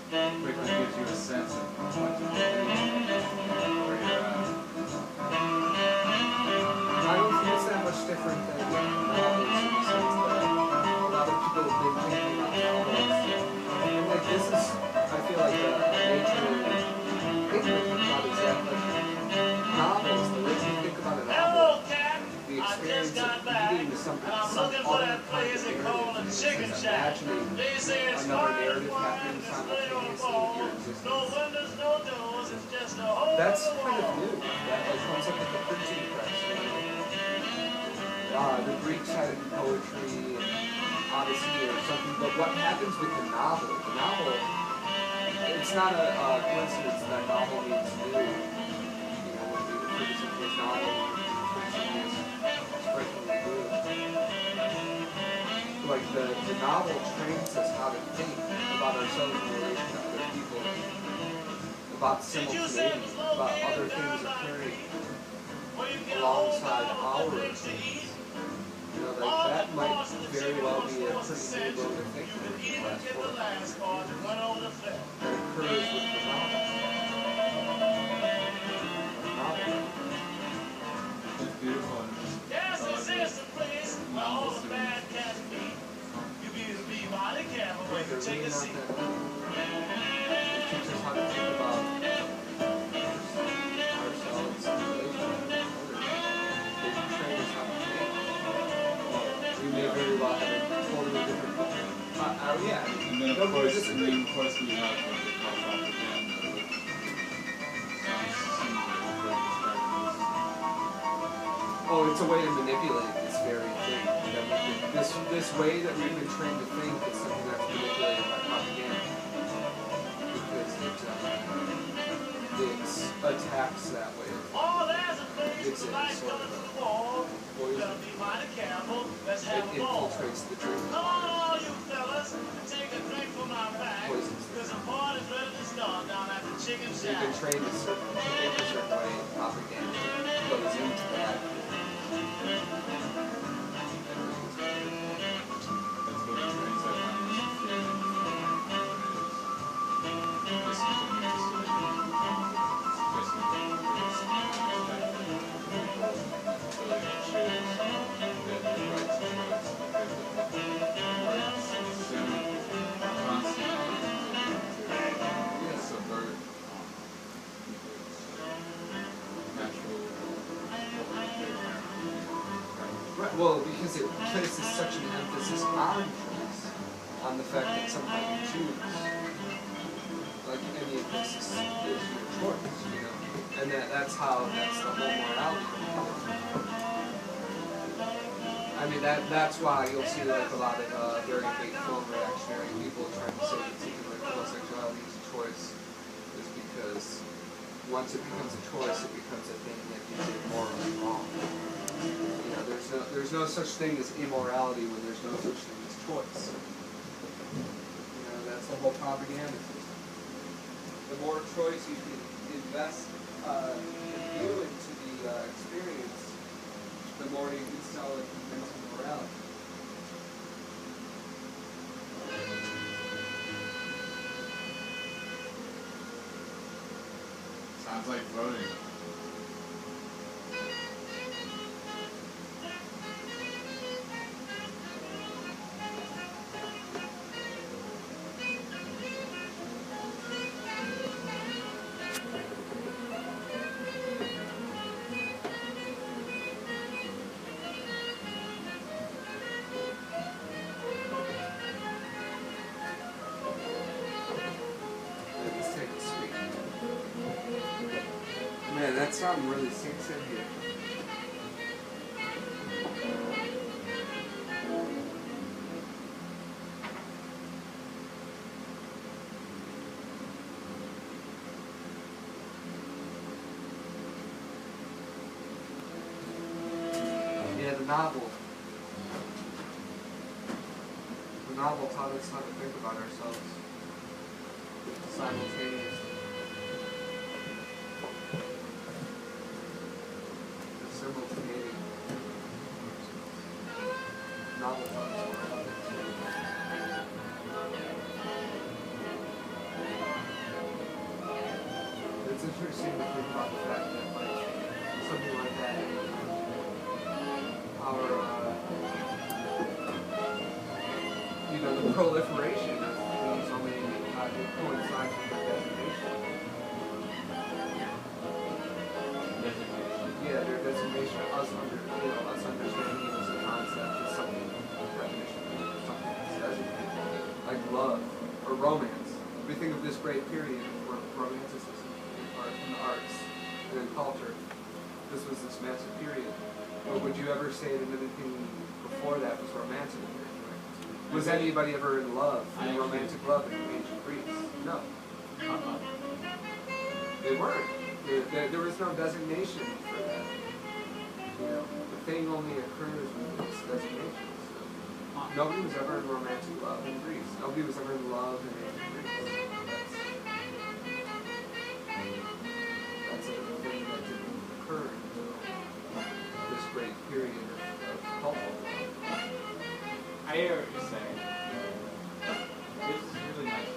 quickly gives you a sense of what to believe, where you're at. I don't think it's that much different than novels in the sense that a lot of people have been thinking about novels. And like this is, I feel like a major thing to think about is that like novels, the way you think about a novel, the experience of reading something, some other kind of narrative, imagining another narrative happening simultaneously with your existence. That's kind of new. That like comes up with the printing press. The Greeks had it in poetry and Odyssey or something, but what happens with the novel? The novel, it's not a coincidence that novel means new. You know, when we refer to something as novel, we refer to something as strikingly new. Like the novel trains us how to think about ourselves in relation to other people, about simultaneity, about other things occurring alongside our experience. You know, like that might very well be a pretty new mode of thinking in the last 400 years that occurs with the novel. It's beautiful. Yes, this is the place where all the bad cats meet. You be mighty careful when you take a seat. It teaches us how to think about ourselves in relation to others. They train us how to think. We may very well have a totally different yeah. And then of course we have what they call propaganda, which sounds Oh, it's a way to manipulate this very thing. This way that we've been trained to think is something that's manipulated by propaganda. Because it attacks that way. It's a sort of poison. It infiltrates the drink. Poisons the drink. They've been trained to think a certain way, propaganda goes into that. that's what trains that Right, well, because it places such an emphasis on choice, on the fact that somehow you choose. Like any of this is your choice, you know? And that's the whole morality. I mean, that's why you'll see like a lot of very hateful and reactionary people trying to say that something like homosexuality is a choice, is because once it becomes a choice, it becomes a thing that you do morally wrong. You know, there's no such thing as immorality when there's no such thing as choice. You know, that's the whole propaganda system. The more choice you can invest you into the experience, the more you can sell it into morality. sounds like voting. Let's take a sweet. Man, that song really sinks in here. Yeah, the novel. The novel taught us how to think about ourselves simultaneously. The simultaneity. Novel taught us morality. it's interesting to think about the fact that like something like that, our the proliferation of these only coincides with their designation. Yeah, their designation, us understanding it as a concept is something, definition, something that's designated, like love or romance. We think of this great period of romanticism in the arts and in culture. This was this massive period. But would you ever say that anything before that was romantic? Was anybody ever in love, in romantic love in ancient Greece? No. They weren't. There was no designation for that. The thing only occurs with its designation. So nobody was ever in romantic love in Greece. Nobody was ever in love in ancient Greece. That's a thing that didn't occur until this great period of cultural love. I hear what you're saying. This is really nice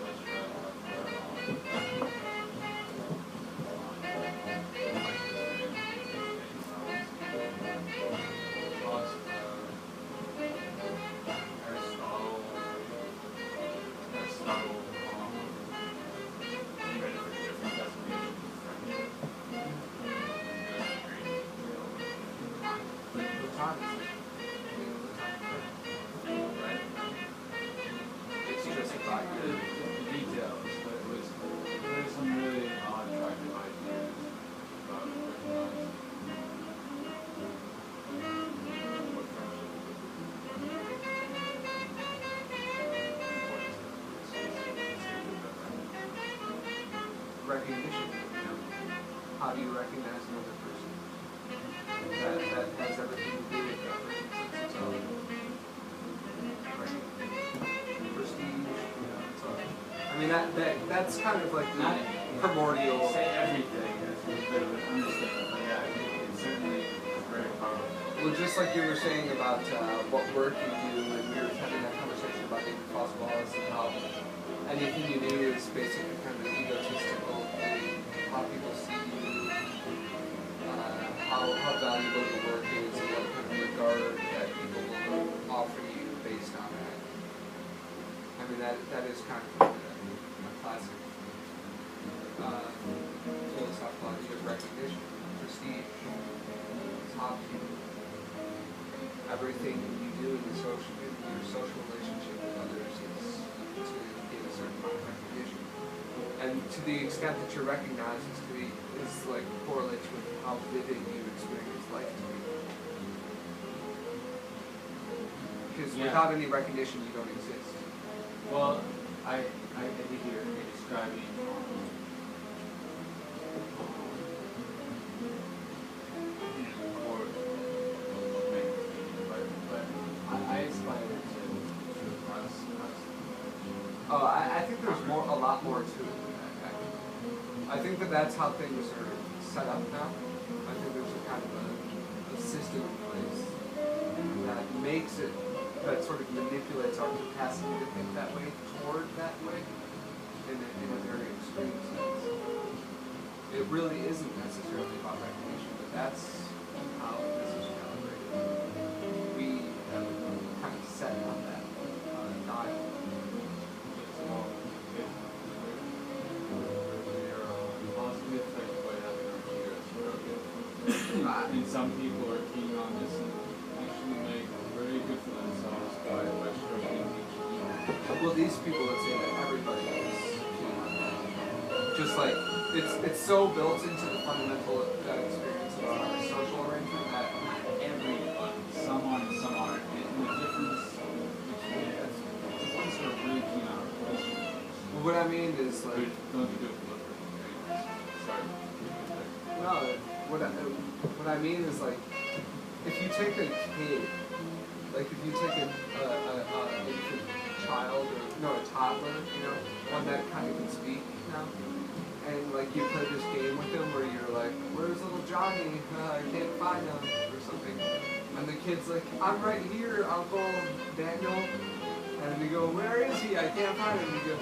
Recognition. How do you recognize another person? That has everything to do with that person's sense of self. Prestige, it's all. I mean that's kind of like the primordial. Say everything as a bit of an understatement, but yeah, it certainly is very powerful. Well, just like you were saying about what work you do, and we were having that conversation about David Foster Wallace and how anything you do is basically kind of egotistical, how people see you, how valuable the work is, and what kind of regard that people will offer you based on that. I mean, that is kind of a classic philosophical idea of recognition, prestige, top view. Everything you do in your social relationship with others is to give a certain amount of recognition. And to the extent that you're recognized is like correlates with how vivid you experience life to be. Because without any recognition, you don't exist. Well, I think you're describing I think there's a lot more to it than that. I think that's how things are set up now. I think there's a kind of a system in place that makes it, that sort of manipulates our capacity to think that way toward that way in a very extreme sense. It really isn't necessarily about recognition, but that's how this is calibrated. We have kind of set up that dial. And some people are keen on this and actually make very good for themselves by struggling each other. Well, these people would say that everybody is keen on that. Just like it's so built into the fundamental experience of our social arrangement that Everyone, some are and some aren't. And the difference between the ones who are really keen on our question. well, what I mean is like Don't do it for the Sorry. no. What I mean is like if you take a kid, like if you take a infant child or a toddler, one that kind of can speak now, and like you play this game with them where you're like, where's little Johnny? I can't find him or something, and the kid's like, I'm right here, Uncle Daniel, and you go, where is he? I can't find him. And you go,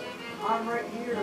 I'm right here.